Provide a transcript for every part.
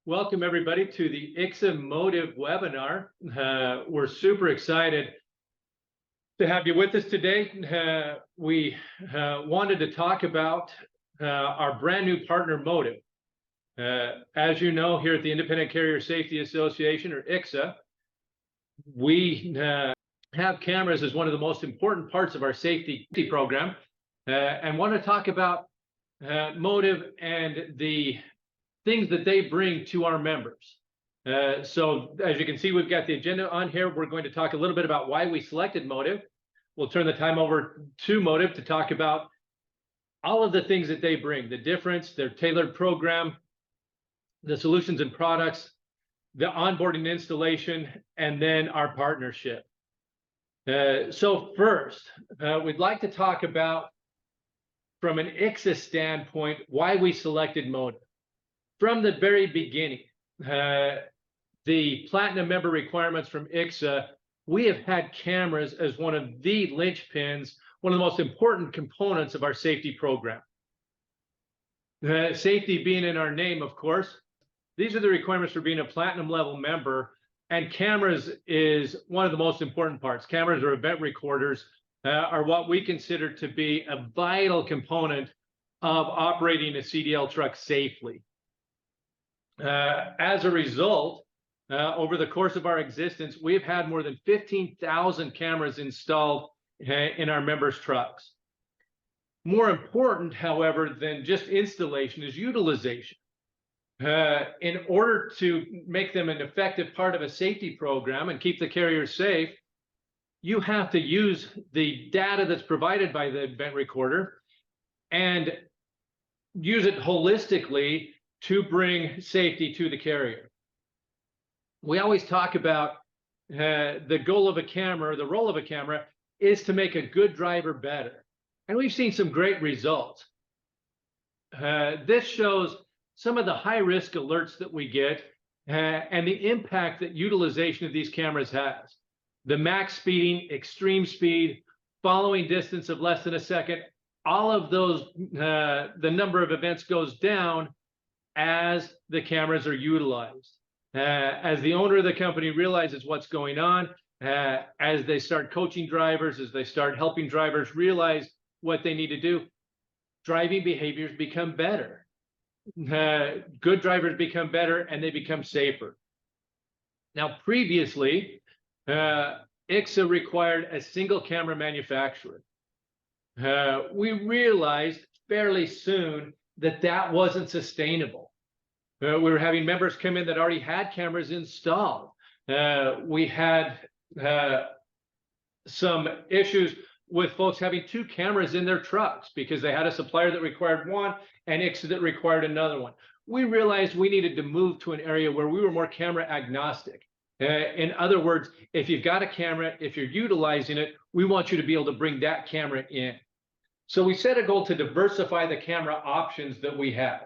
Welcome everybody to the ICSA Motive webinar. We're super excited to have you with us today. We wanted to talk about our brand new partner Motive. As you know, here at the Independent Carrier Safety Association, or ICSA, we have cameras as one of the most important parts of our safety program, and want to talk about Motive and the things that they bring to our members. So as you can see, we've got the agenda on here. We're going to talk a little bit about why we selected Motive. We'll turn the time over to Motive to talk about all of the things that they bring, the difference, their tailored program, the solutions and products, the onboarding installation, and then our partnership. So first, we'd like to talk about, from an ICSA standpoint, why we selected Motive. From the very beginning, the platinum member requirements from ICSA, we have had cameras as one of the linchpins, one of the most important components of our safety program. Safety being in our name, of course. These are the requirements for being a platinum level member, and cameras is one of the most important parts. Cameras or event recorders are what we consider to be a vital component of operating a CDL truck safely. As a result, over the course of our existence, we've had more than 15,000 cameras installed in our members' trucks. More important, however, than just installation is utilization. In order to make them an effective part of a safety program and keep the carrier safe, you have to use the data that's provided by the event recorder and use it holistically to bring safety to the carrier. We always talk about the goal of a camera, or the role of a camera, is to make a good driver better. And we've seen some great results. This shows some of the high-risk alerts that we get and the impact that utilization of these cameras has. The max speeding, extreme speed, following distance of less than a second, all of those, the number of events goes down as the cameras are utilized. As the owner of the company realizes what's going on, as they start coaching drivers, as they start helping drivers realize what they need to do, driving behaviors become better. Good drivers become better and they become safer. Now, previously, ICSA required a single camera manufacturer. We realized fairly soon that that wasn't sustainable. We were having members come in that already had cameras installed. We had some issues with folks having two cameras in their trucks because they had a supplier that required one and ICSA that required another one. We realized we needed to move to an area where we were more camera agnostic. In other words, if you've got a camera, if you're utilizing it, we want you to be able to bring that camera in. So we set a goal to diversify the camera options that we had.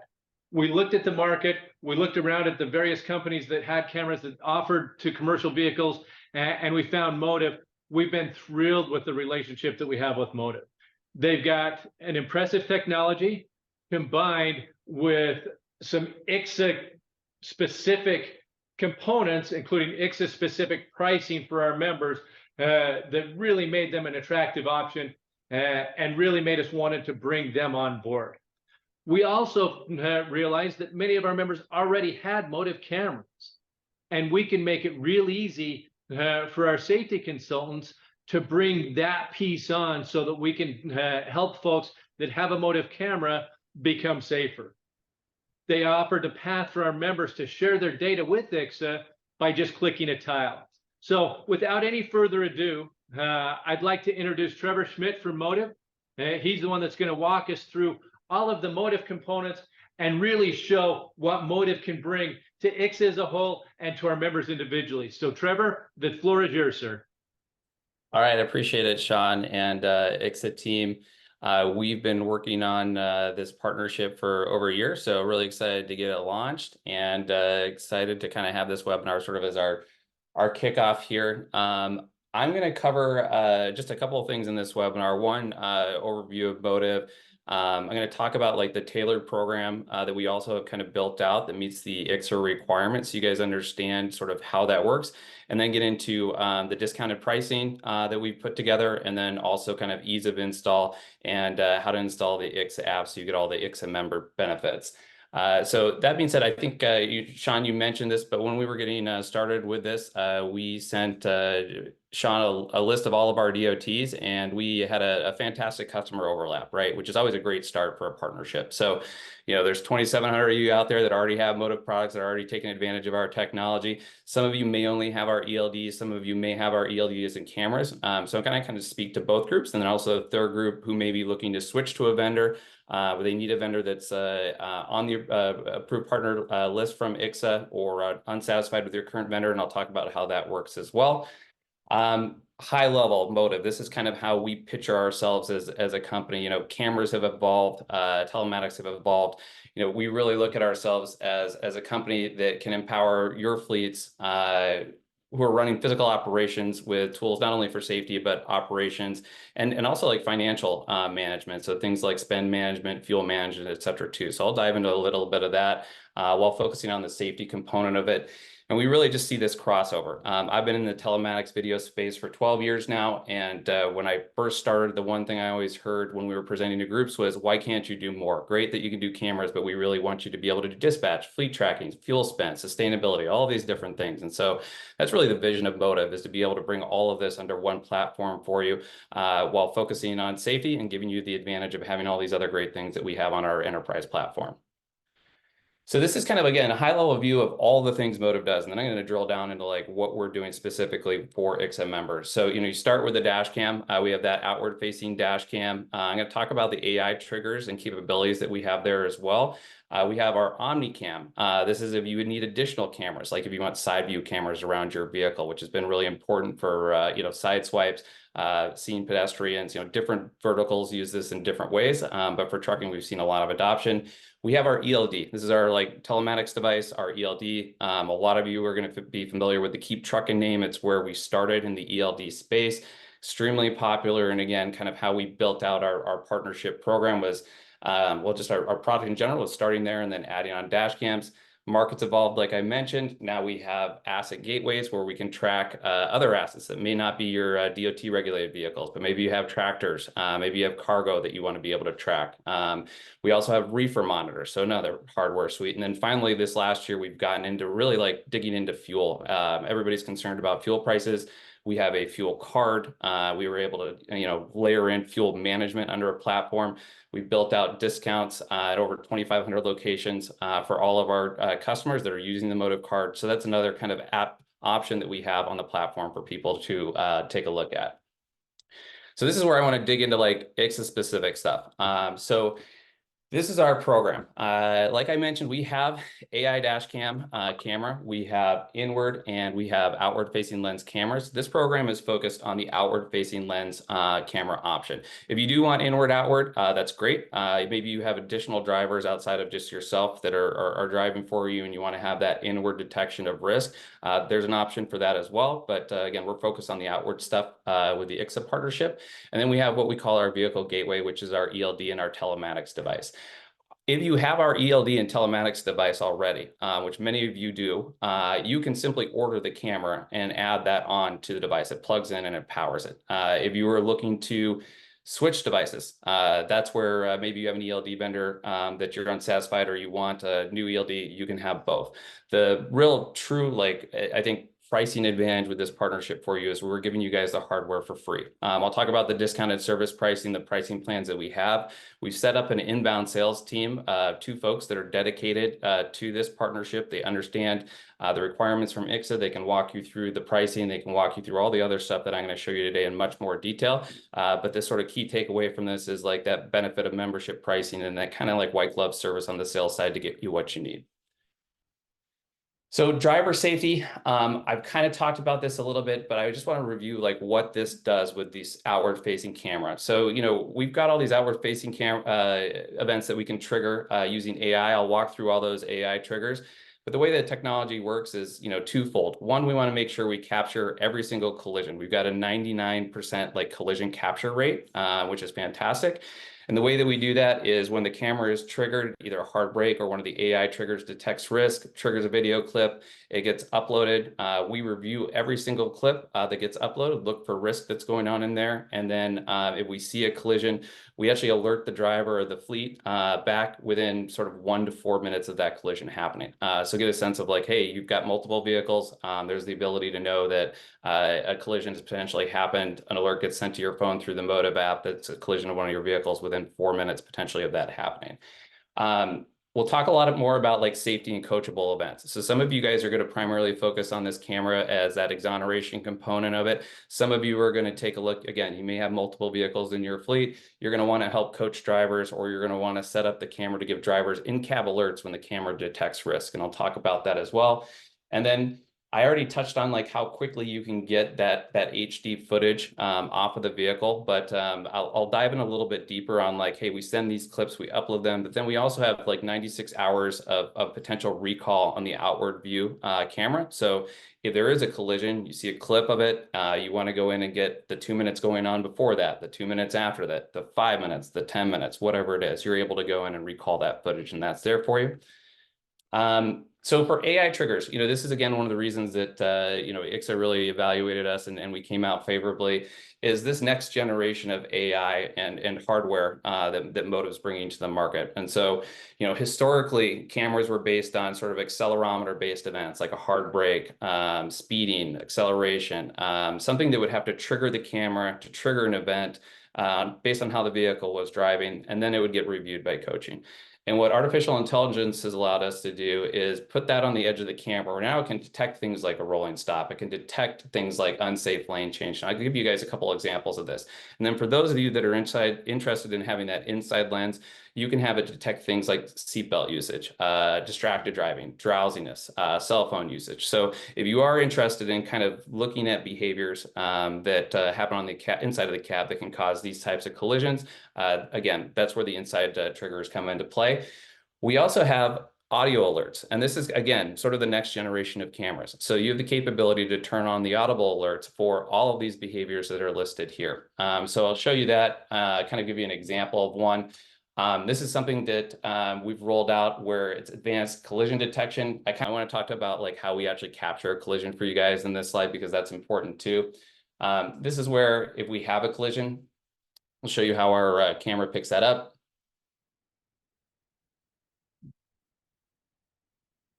We looked at the market, we looked around at the various companies that had cameras that offered to commercial vehicles, and we found Motive. We've been thrilled with the relationship that we have with Motive. They've got an impressive technology combined with some ICSA specific components, including ICSA specific pricing for our members, that really made them an attractive option and really made us wanted to bring them on board. We also realized that many of our members already had Motive cameras, and we can make it real easy for our safety consultants to bring that piece on so that we can help folks that have a Motive camera become safer. They offered a path for our members to share their data with ICSA by just clicking a tile. So without any further ado, I'd like to introduce Trevor Schmidt from Motive. He's the one that's going to walk us through all of the Motive components and really show what Motive can bring to ICSA as a whole and to our members individually. So Trevor, the floor is yours, sir. All right, I appreciate it, Sean, and ICSA team. We've been working on this partnership for over a year, so really excited to get it launched and excited to kind of have this webinar sort of as our kickoff here. I'm going to cover just a couple of things in this webinar. One, overview of Motive, I'm going to talk about like the tailored program that we also have kind of built out that meets the ICSA requirements, so you guys understand sort of how that works, and then get into the discounted pricing that we've put together, and then also kind of ease of install and how to install the ICSA app so you get all the ICSA member benefits. So that being said, I think, Sean, you mentioned this, but when we were getting started with this, we sent Sean a list of all of our DOTs, and we had a fantastic customer overlap, right? Which is always a great start for a partnership. So, there's 2,700 of you out there that already have Motive products, that are already taking advantage of our technology. Some of you may only have our ELDs. Some of you may have our ELDs and cameras. So I'm going to kind of speak to both groups, and then also a third group who may be looking to switch to a vendor. They need a vendor that's on the approved partner list from ICSA, or unsatisfied with your current vendor, and I'll talk about how that works as well. High level Motive, this is kind of how we picture ourselves as a company. Cameras have evolved, telematics have evolved. We really look at ourselves as a company that can empower your fleets who are running physical operations with tools not only for safety but operations, and also like financial management, so things like spend management, fuel management, et cetera, too. So I'll dive into a little bit of that while focusing on the safety component of it. And we really just see this crossover. I've been in the telematics video space for 12 years now. And when I first started, the one thing I always heard when we were presenting to groups was, why can't you do more? Great that you can do cameras, but we really want you to be able to do dispatch, fleet tracking, fuel spend, sustainability, all these different things. And so that's really the vision of Motive, is to be able to bring all of this under one platform for you while focusing on safety and giving you the advantage of having all these other great things that we have on our enterprise platform. So this is kind of, again, a high-level view of all the things Motive does, and then I'm going to drill down into like what we're doing specifically for ICSA members. So, you start with the dash cam. We have that outward-facing dash cam. I'm going to talk about the AI triggers and capabilities that we have there as well. We have our OmniCam. This is if you would need additional cameras, like if you want side view cameras around your vehicle, which has been really important for, side swipes, seeing pedestrians. Different verticals use this in different ways, but for trucking, we've seen a lot of adoption. We have our ELD. This is our telematics device, our ELD. A lot of you are going to be familiar with the Keep Trucking name. It's where we started in the ELD space. Extremely popular, and again, kind of how we built out our partnership program was, just our product in general was starting there and then adding on dash cams. Markets evolved, like I mentioned. Now we have asset gateways where we can track other assets that may not be your DOT regulated vehicles, but maybe you have tractors, maybe you have cargo that you want to be able to track. We also have reefer monitors, so another hardware suite. And then finally, this last year, we've gotten into really like digging into fuel. Everybody's concerned about fuel prices. We have a fuel card. We were able to, layer in fuel management under a platform. We built out discounts at over 2,500 locations for all of our customers that are using the Motive card. So that's another kind of app option that we have on the platform for people to take a look at. So this is where I want to dig into like ICSA specific stuff. So this is our program. Like I mentioned, we have AI dash cam camera. We have inward and we have outward facing lens cameras. This program is focused on the outward facing lens camera option. If you do want inward outward, that's great. Maybe you have additional drivers outside of just yourself that are driving for you and you want to have that inward detection of risk. There's an option for that as well. But again, we're focused on the outward stuff with the ICSA partnership. And then we have what we call our vehicle gateway, which is our ELD and our telematics device. If you have our ELD and telematics device already, which many of you do, you can simply order the camera and add that on to the device. It plugs in and it powers it. If you are looking to switch devices, that's where maybe you have an ELD vendor that you're unsatisfied or you want a new ELD, you can have both. The real true, I think, pricing advantage with this partnership for you is we're giving you guys the hardware for free. I'll talk about the discounted service pricing, the pricing plans that we have. We've set up an inbound sales team, 2 folks that are dedicated to this partnership. They understand the requirements from ICSA. They can walk you through the pricing. They can walk you through all the other stuff that I'm going to show you today in much more detail. But this sort of key takeaway from this is like that benefit of membership pricing and that kind of like white glove service on the sales side to get you what you need. So driver safety, I've kind of talked about this a little bit, but I just want to review like what this does with these outward facing camera. So, we've got all these outward facing events that we can trigger using AI. I'll walk through all those AI triggers. But the way that technology works is, twofold. One, we want to make sure we capture every single collision. We've got a 99% like collision capture rate, which is fantastic. And the way that we do that is when the camera is triggered, either a hard brake or one of the AI triggers detects risk, triggers a video clip, it gets uploaded. We review every single clip that gets uploaded, look for risk that's going on in there. And then if we see a collision, we actually alert the driver or the fleet back within sort of 1 to 4 minutes of that collision happening. So get a sense of like, hey, you've got multiple vehicles. There's the ability to know that a collision has potentially happened. An alert gets sent to your phone through the Motive app that's a collision of one of your vehicles within 4 minutes potentially of that happening. We'll talk a lot more about like safety and coachable events. So some of you guys are going to primarily focus on this camera as that exoneration component of it. Some of you are going to take a look, again, you may have multiple vehicles in your fleet. You're going to want to help coach drivers, or you're going to want to set up the camera to give drivers in-cab alerts when the camera detects risk. And I'll talk about that as well. And then I already touched on like how quickly you can get that HD footage off of the vehicle, but I'll dive in a little bit deeper on like, hey, we send these clips, we upload them, but then we also have like 96 hours of potential recall on the outward view camera. So if there is a collision, you see a clip of it, you want to go in and get the 2 minutes going on before that, the 2 minutes after that, the 5 minutes, the 10 minutes, whatever it is, you're able to go in and recall that footage, and that's there for you. So for AI triggers, this is again one of the reasons that ICSA really evaluated us and we came out favorably, is this next generation of AI and hardware that Motive's bringing to the market. And so, historically, cameras were based on sort of accelerometer-based events like a hard brake, speeding, acceleration, something that would have to trigger the camera to trigger an event based on how the vehicle was driving, and then it would get reviewed by coaching. And what artificial intelligence has allowed us to do is put that on the edge of the camera, where now it can detect things like a rolling stop. It can detect things like unsafe lane change. And I'll give you guys a couple examples of this. And then for those of you that are interested in having that inside lens, you can have it detect things like seatbelt usage, distracted driving, drowsiness, cell phone usage. So if you are interested in kind of looking at behaviors that happen on the inside of the cab that can cause these types of collisions, again, that's where the inside triggers come into play. We also have audio alerts, and this is, again, sort of the next generation of cameras. So you have the capability to turn on the audible alerts for all of these behaviors that are listed here. So I'll show you that, kind of give you an example of one. This is something that we've rolled out where it's advanced collision detection. I kind of want to talk about like how we actually capture a collision for you guys in this slide, because that's important too. This is where if we have a collision, I'll show you how our camera picks that up.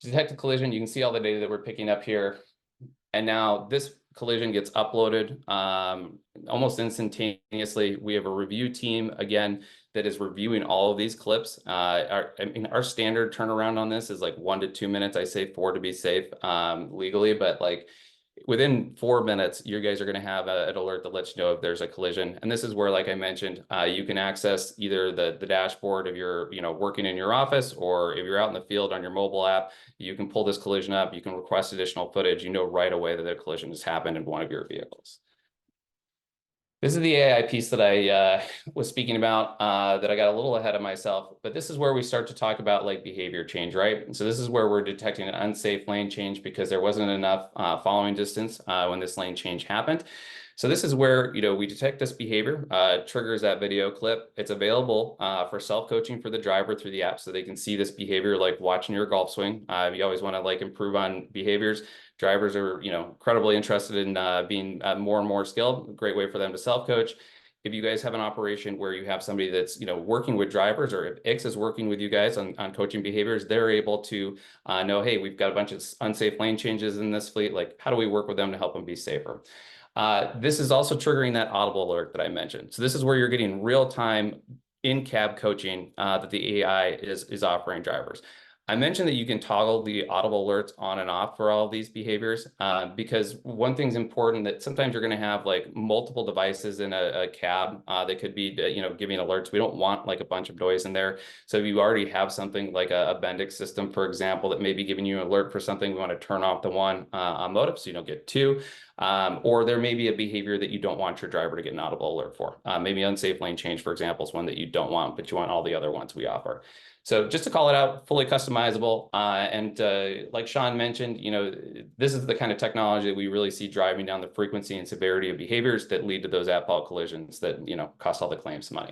To detect a collision, you can see all the data that we're picking up here. And now this collision gets uploaded almost instantaneously. We have a review team, again, that is reviewing all of these clips. Our standard turnaround on this is like 1 to 2 minutes. I say 4 to be safe legally, but like within 4 minutes, you guys are going to have an alert that lets you know if there's a collision. And this is where, like I mentioned, you can access either the dashboard if you're working in your office, or if you're out in the field on your mobile app, you can pull this collision up. You can request additional footage. You know right away that a collision has happened in one of your vehicles. This is the AI piece that I was speaking about that I got a little ahead of myself, but this is where we start to talk about like behavior change, right? And so this is where we're detecting an unsafe lane change because there wasn't enough following distance when this lane change happened. So this is where, we detect this behavior, triggers that video clip. It's available for self-coaching for the driver through the app so they can see this behavior like watching your golf swing. You always want to like improve on behaviors. Drivers are, incredibly interested in being more and more skilled. A great way for them to self-coach. If you guys have an operation where you have somebody that's, working with drivers, or if ICSA is working with you guys on coaching behaviors, they're able to know, hey, we've got a bunch of unsafe lane changes in this fleet. Like, how do we work with them to help them be safer? This is also triggering that audible alert that I mentioned. So this is where you're getting real-time in-cab coaching that the AI is offering drivers. I mentioned that you can toggle the audible alerts on and off for all of these behaviors because one thing's important, that sometimes you're going to have like multiple devices in a cab that could be, giving alerts. We don't want like a bunch of noise in there. So if you already have something like a Bendix system, for example, that may be giving you an alert for something, we want to turn off the one on Motive so you don't get two. Or there may be a behavior that you don't want your driver to get an audible alert for. Maybe unsafe lane change, for example, is one that you don't want, but you want all the other ones we offer. So just to call it out, fully customizable. And like Sean mentioned, this is the kind of technology that we really see driving down the frequency and severity of behaviors that lead to those at-fault collisions that, cost all the claims money.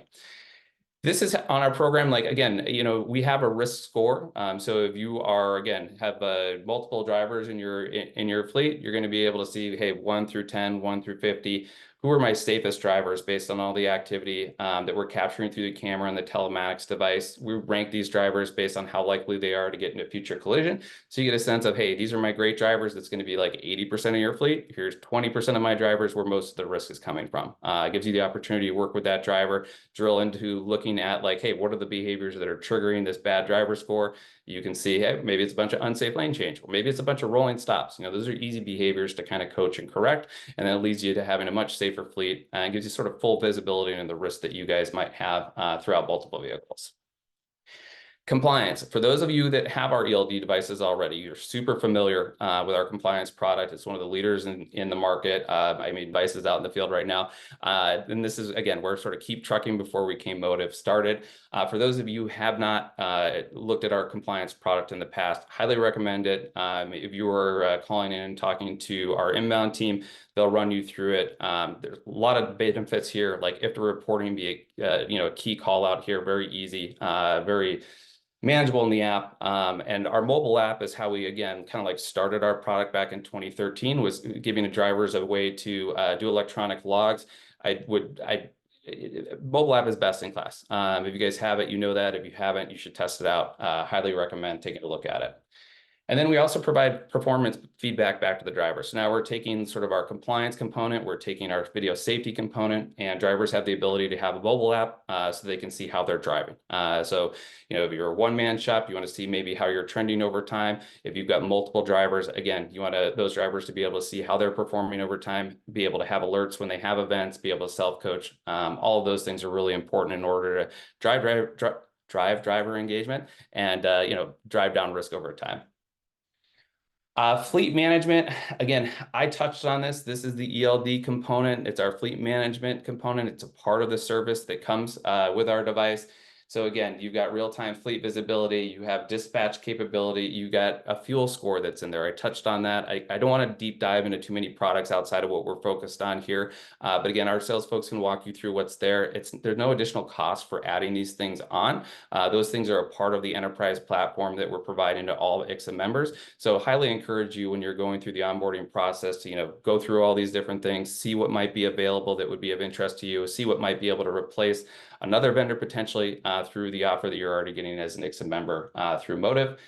This is on our program. Like, again, we have a risk score. So if you are, again, have multiple drivers in your fleet, you're going to be able to see, hey, 1 through 10, 1 through 50, who are my safest drivers based on all the activity that we're capturing through the camera and the telematics device. We rank these drivers based on how likely they are to get into a future collision. So you get a sense of, hey, these are my great drivers. That's going to be like 80% of your fleet. Here's 20% of my drivers where most of the risk is coming from. It gives you the opportunity to work with that driver, drill into looking at like, hey, what are the behaviors that are triggering this bad driver score? You can see, hey, maybe it's a bunch of unsafe lane change, or maybe it's a bunch of rolling stops. Those are easy behaviors to kind of coach and correct, and that leads you to having a much safer fleet and gives you sort of full visibility into the risk that you guys might have throughout multiple vehicles. Compliance. For those of you that have our ELD devices already, you're super familiar with our compliance product. It's one of the leaders in the market. I mean, devices out in the field right now. And this is, again, we're sort of keep trucking before we came Motive started. For those of you who have not looked at our compliance product in the past, highly recommend it. If you are calling in and talking to our inbound team, they'll run you through it. There's a lot of benefits here, like if the reporting be a key call out here, very easy, very manageable in the app. And our mobile app is how we, again, kind of like started our product back in 2013, was giving the drivers a way to do electronic logs. Mobile app is best in class. If you guys have it, you know that. If you haven't, you should test it out. Highly recommend taking a look at it. And then we also provide performance feedback back to the driver. So now we're taking sort of our compliance component, we're taking our video safety component, and drivers have the ability to have a mobile app so they can see how they're driving. So, if you're a one-man shop, you want to see maybe how you're trending over time. If you've got multiple drivers, again, you want those drivers to be able to see how they're performing over time, be able to have alerts when they have events, be able to self-coach. All of those things are really important in order to drive driver engagement and, drive down risk over time. Fleet management, again, I touched on this. This is the ELD component. It's our fleet management component. It's a part of the service that comes with our device. So again, you've got real-time fleet visibility, you have dispatch capability, you got a fuel score that's in there. I touched on that. I don't want to deep dive into too many products outside of what we're focused on here. But again, our sales folks can walk you through what's there. There's no additional cost for adding these things on. Those things are a part of the enterprise platform that we're providing to all ICSA members. So highly encourage you when you're going through the onboarding process to, go through all these different things, see what might be available that would be of interest to you, see what might be able to replace another vendor potentially through the offer that you're already getting as an ICSA member through Motive.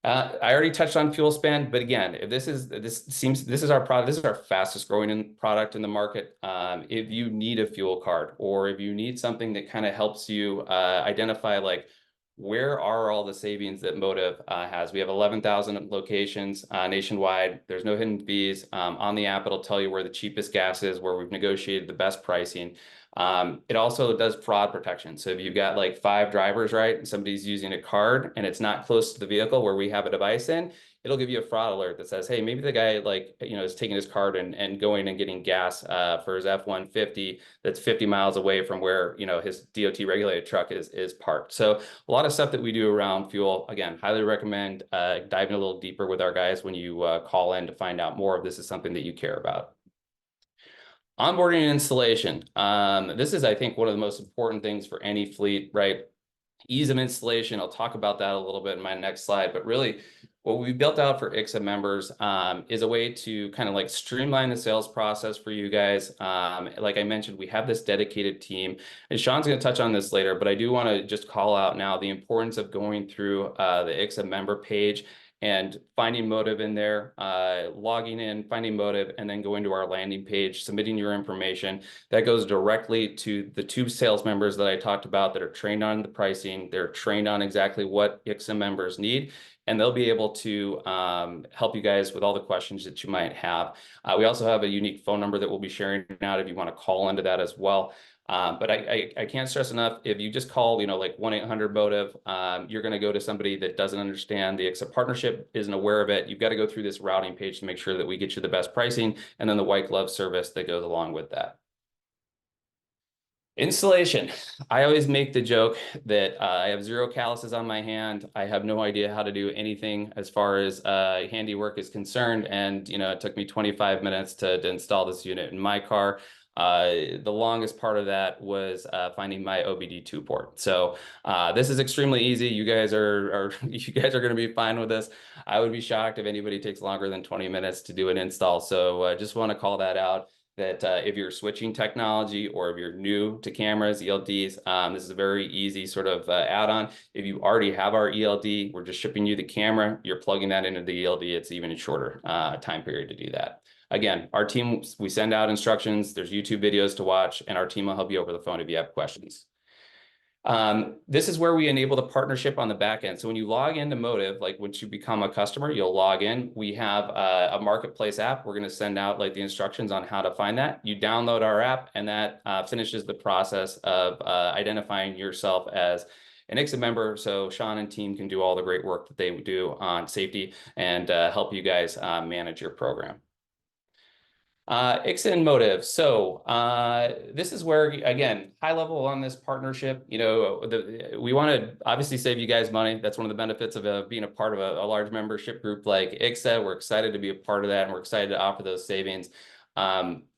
I already touched on fuel spend, but again, if this is our product, this is our fastest growing product in the market. If you need a fuel card, or if you need something that kind of helps you identify like, where are all the savings that Motive has? We have 11,000 locations nationwide. There's no hidden fees. On the app, it'll tell you where the cheapest gas is, where we've negotiated the best pricing. It also does fraud protection. So if you've got like 5 drivers, right, and somebody's using a card and it's not close to the vehicle where we have a device in, it'll give you a fraud alert that says, hey, maybe the guy is taking his card and going and getting gas for his F-150 that's 50 miles away from where, his DOT regulated truck is parked. So a lot of stuff that we do around fuel. Again, highly recommend diving a little deeper with our guys when you call in to find out more if this is something that you care about. Onboarding and installation. This is, I think, one of the most important things for any fleet, right? Ease of installation. I'll talk about that a little bit in my next slide, but really what we built out for ICSA members is a way to kind of like streamline the sales process for you guys. Like I mentioned, we have this dedicated team, and Sean's going to touch on this later, but I do want to just call out now the importance of going through the ICSA member page and finding Motive in there, logging in, finding Motive, and then going to our landing page, submitting your information. That goes directly to the 2 sales members that I talked about that are trained on the pricing. They're trained on exactly what ICSA members need, and they'll be able to help you guys with all the questions that you might have. We also have a unique phone number that we'll be sharing out if you want to call into that as well. But I can't stress enough, if you just call, like 1-800-MOTIVE, you're going to go to somebody that doesn't understand the ICSA partnership, isn't aware of it. You've got to go through this routing page to make sure that we get you the best pricing, and then the white glove service that goes along with that. Installation. I always make the joke that I have 0 calluses on my hand. I have no idea how to do anything as far as handiwork is concerned. And, it took me 25 minutes to install this unit in my car. The longest part of that was finding my OBD2 port. So this is extremely easy. You guys are you guys are going to be fine with this. I would be shocked if anybody takes longer than 20 minutes to do an install. So just want to call that out, that if you're switching technology or if you're new to cameras, ELDs, this is a very easy sort of add-on. If you already have our ELD, we're just shipping you the camera, you're plugging that into the ELD. It's even a shorter time period to do that. Again, our team, we send out instructions, there's YouTube videos to watch, and our team will help you over the phone if you have questions. This is where we enable the partnership on the back end. So when you log into Motiv, like once you become a customer, you'll log in. We have a marketplace app. We're going to send out like the instructions on how to find that. You download our app, and that finishes the process of identifying yourself as an ICSA member. So Sean and team can do all the great work that they do on safety and help you guys manage your program. ICSA and Motiv. So this is where, again, high level on this partnership, you know, we want to obviously save you guys money. That's one of the benefits of being a part of a large membership group like ICSA. We're excited to be a part of that, and we're excited to offer those savings.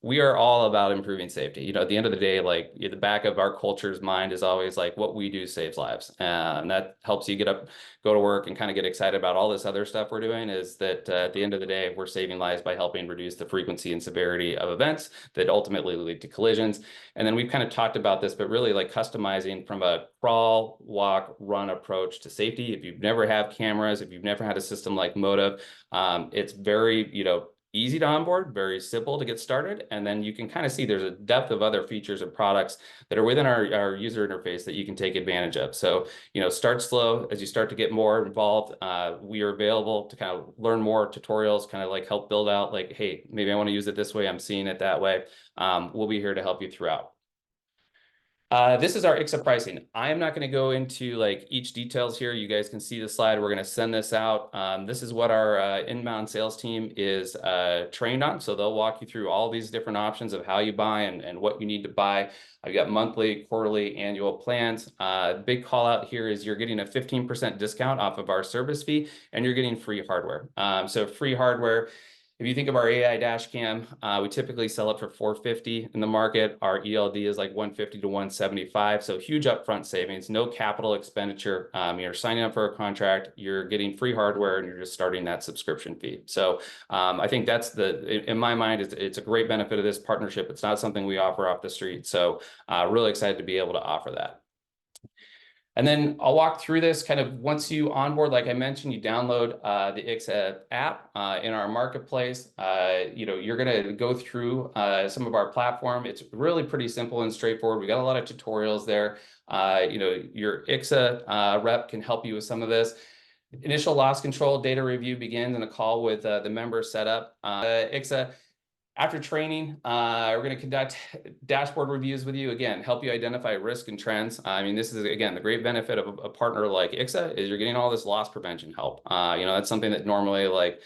We are all about improving safety. You know, at the end of the day, like the back of our culture's mind is always like what we do saves lives. And that helps you get up, go to work, and kind of get excited about all this other stuff we're doing. Is that at the end of the day, we're saving lives by helping reduce the frequency and severity of events that ultimately lead to collisions. And then we've kind of talked about this, but really like customizing from a crawl, walk, run approach to safety. If you've never had cameras, if you've never had a system like Motiv, it's very, you know, easy to onboard, very simple to get started. And then you can kind of see there's a depth of other features and products that are within our user interface that you can take advantage of. So, you know, start slow. As you start to get more involved, we are available to kind of learn more tutorials, kind of like help build out like, hey, maybe I want to use it this way, I'm seeing it that way. We'll be here to help you throughout. This is our ICSA pricing. I am not going to go into like each details here. You guys can see the slide. We're going to send this out. This is what our inbound sales team is trained on. So they'll walk you through all these different options of how you buy and what you need to buy. I've got monthly, quarterly, annual plans. Big call out here is you're getting a 15% discount off of our service fee, and you're getting free hardware. So free hardware. If you think of our AI dash cam, we typically sell it for $450 in the market. Our ELD is like $150 to $175. So huge upfront savings, no capital expenditure. You're signing up for a contract, you're getting free hardware, and you're just starting that subscription fee. So I think that's in my mind, it's a great benefit of this partnership. It's not something we offer off the street. So really excited to be able to offer that. And then I'll walk through this kind of once you onboard, like I mentioned, you download the ICSA app in our marketplace. You know, you're going to go through some of our platform. It's really pretty simple and straightforward. We got a lot of tutorials there. You know, your ICSA rep can help you with some of this. Initial loss control data review begins in a call with the member setup. ICSA. After training, we're going to conduct dashboard reviews with you. Again, help you identify risk and trends. I mean, this is, again, the great benefit of a partner like ICSA is you're getting all this loss prevention help. You know, that's something that normally like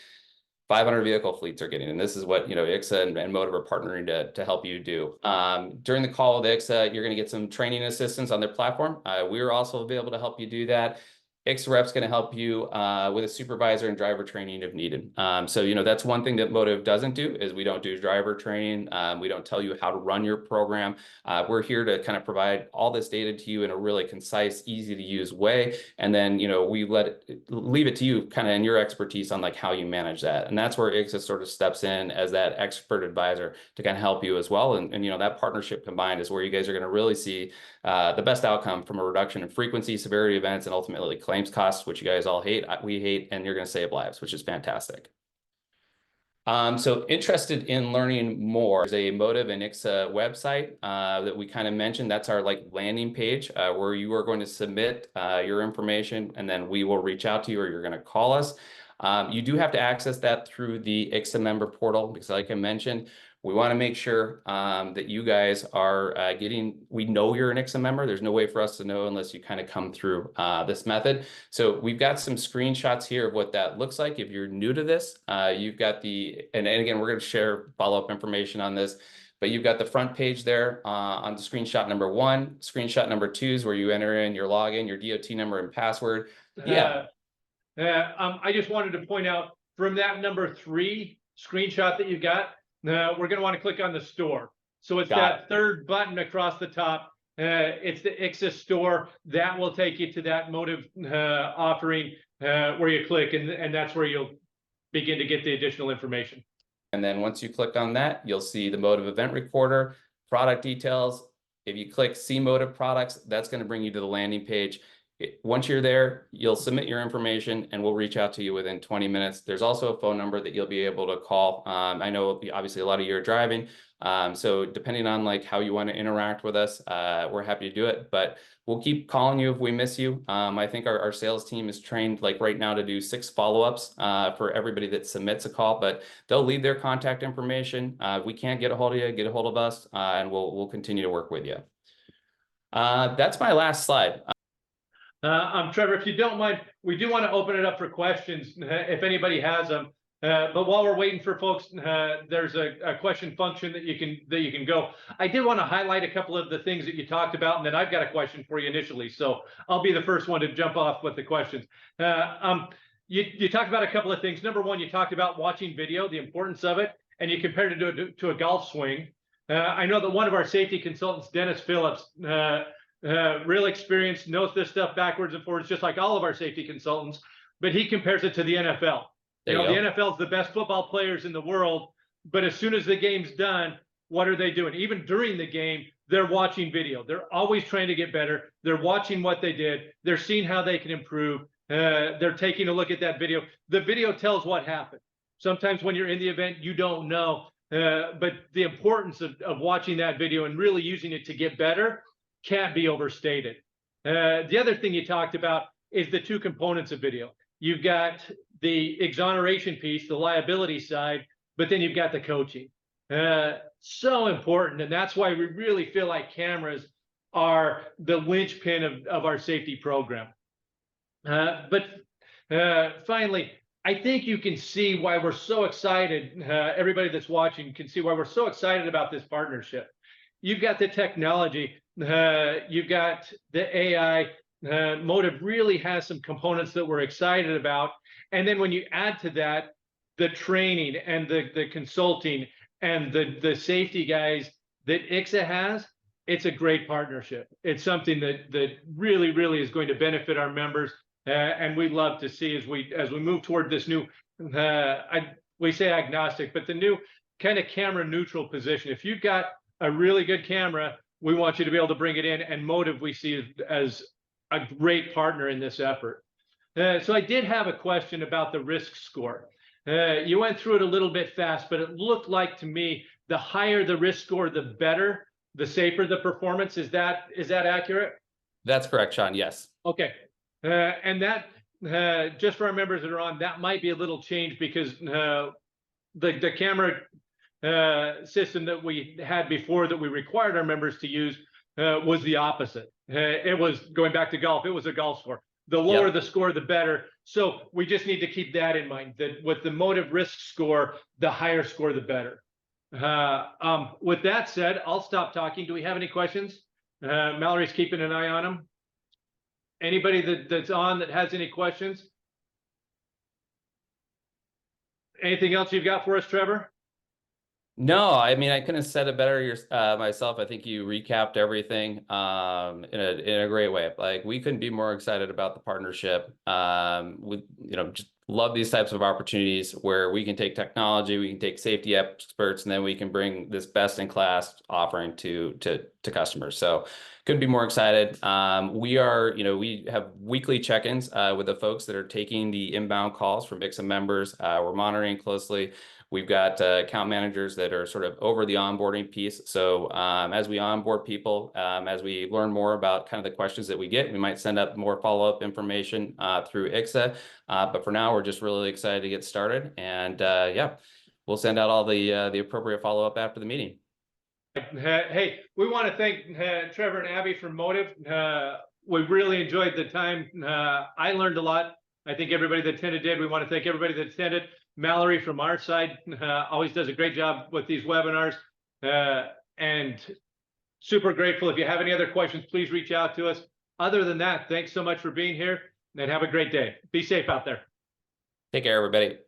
500 vehicle fleets are getting. And this is what, you know, ICSA and Motiv are partnering to help you do. During the call with ICSA, you're going to get some training assistance on their platform. We're also able to help you do that. ICSA rep's going to help you with a supervisor and driver training if needed. So, you know, that's one thing that Motiv doesn't do is we don't do driver training. We don't tell you how to run your program. We're here to kind of provide all this data to you in a really concise, easy to use way. And then, you know, we leave it to you kind of in your expertise on like how you manage that. And that's where ICSA sort of steps in as that expert advisor to kind of help you as well. And you know, that partnership combined is where you guys are going to really see the best outcome from a reduction in frequency, severity events, and ultimately claims costs, which you guys all hate, we hate, and you're going to save lives, which is fantastic. So interested in learning more, there's a Motiv and ICSA website that we kind of mentioned. That's our like landing page where you are going to submit your information, and then we will reach out to you, or you're going to call us. You do have to access that through the ICSA member portal because, like I mentioned, we want to make sure that you guys are we know you're an ICSA member. There's no way for us to know unless you kind of come through this method. So we've got some screenshots here of what that looks like. If you're new to this, you've got and again, we're going to share follow-up information on this, but you've got the front page there on the screenshot number 1. Screenshot number 2 is where you enter in your login, your DOT number and password. Yeah. I just wanted to point out from that number 3 screenshot that you got, we're going to want to click on the store. So it's that third button across the top. It's the ICSA store that will take you to that Motive offering where you click, and that's where you'll begin to get the additional information. And then once you click on that, you'll see the Motive event recorder, product details. If you click see Motive products, that's going to bring you to the landing page. Once you're there, you'll submit your information and we'll reach out to you within 20 minutes. There's also a phone number that you'll be able to call. I know obviously a lot of you are driving. So depending on like how you want to interact with us, we're happy to do it, but we'll keep calling you if we miss you. I think our sales team is trained like right now to do 6 follow-ups for everybody that submits a call, but they'll leave their contact information. If we can't get a hold of you, get a hold of us, and we'll continue to work with you. That's my last slide. Trevor, if you don't mind, we do want to open it up for questions if anybody has them. But while we're waiting for folks, there's a question function that you can go. I did want to highlight a couple of the things that you talked about, and then I've got a question for you initially. So I'll be the first one to jump off with the questions. You talked about a couple of things. Number one, you talked about watching video, the importance of it, and you compared it to a golf swing. I know that one of our safety consultants, Dennis Phillips, real experience, knows this stuff backwards and forwards, just like all of our safety consultants, but he compares it to the NFL. The NFL is the best football players in the world, but as soon as the game's done, what are they doing? Even during the game, they're watching video. They're always trying to get better. They're watching what they did. They're seeing how they can improve. They're taking a look at that video. The video tells what happened. Sometimes when you're in the event, you don't know, but the importance of watching that video and really using it to get better can't be overstated. The other thing you talked about is the 2 components of video. You've got the exoneration piece, the liability side, but then you've got the coaching. So important, and that's why we really feel like cameras are the linchpin of our safety program. But finally, I think you can see why we're so excited. Everybody that's watching can see why we're so excited about this partnership. You've got the technology. You've got the AI. Motive really has some components that we're excited about. And then when you add to that the training and the consulting and the safety guys that ICSA has, it's a great partnership. It's something that really, really is going to benefit our members. And we'd love to see as we move toward this new, we say agnostic, but the new kind of camera neutral position. If you've got a really good camera, we want you to be able to bring it in, and Motive we see as a great partner in this effort. So I did have a question about the risk score. You went through it a little bit fast, but it looked like to me the higher the risk score, the better, the safer the performance. Is that accurate? That's correct, Sean. Yes. Okay. And that just for our members that are on, that might be a little change because the camera system that we had before that we required our members to use was the opposite. It was going back to golf. It was a golf score. The lower the score, the better. So we just need to keep that in mind, that with the Motive risk score, the higher score, the better. With that said, I'll stop talking. Do we have any questions? Mallory's keeping an eye on them. Anybody that's on that has any questions? Anything else you've got for us, Trevor? No, I mean, I couldn't have said it better myself. I think you recapped everything in a great way. Like, we couldn't be more excited about the partnership. We just love these types of opportunities where we can take technology, we can take safety experts, and then we can bring this best-in-class offering to customers. So couldn't be more excited. We have weekly check-ins with the folks that are taking the inbound calls from ICSA members. We're monitoring closely. We've got account managers that are sort of over the onboarding piece. So as we onboard people, as we learn more about kind of the questions that we get, we might send up more follow-up information through ICSA. But for now, we're just really excited to get started. And yeah, we'll send out all the appropriate follow-up after the meeting. Hey, we want to thank Trevor and Abby from Motive. We really enjoyed the time. I learned a lot. I think everybody that attended did. We want to thank everybody that attended. Mallory from our side always does a great job with these webinars, and super grateful. If you have any other questions, please reach out to us. Other than that, thanks so much for being here and have a great day. Be safe out there. Take care, everybody.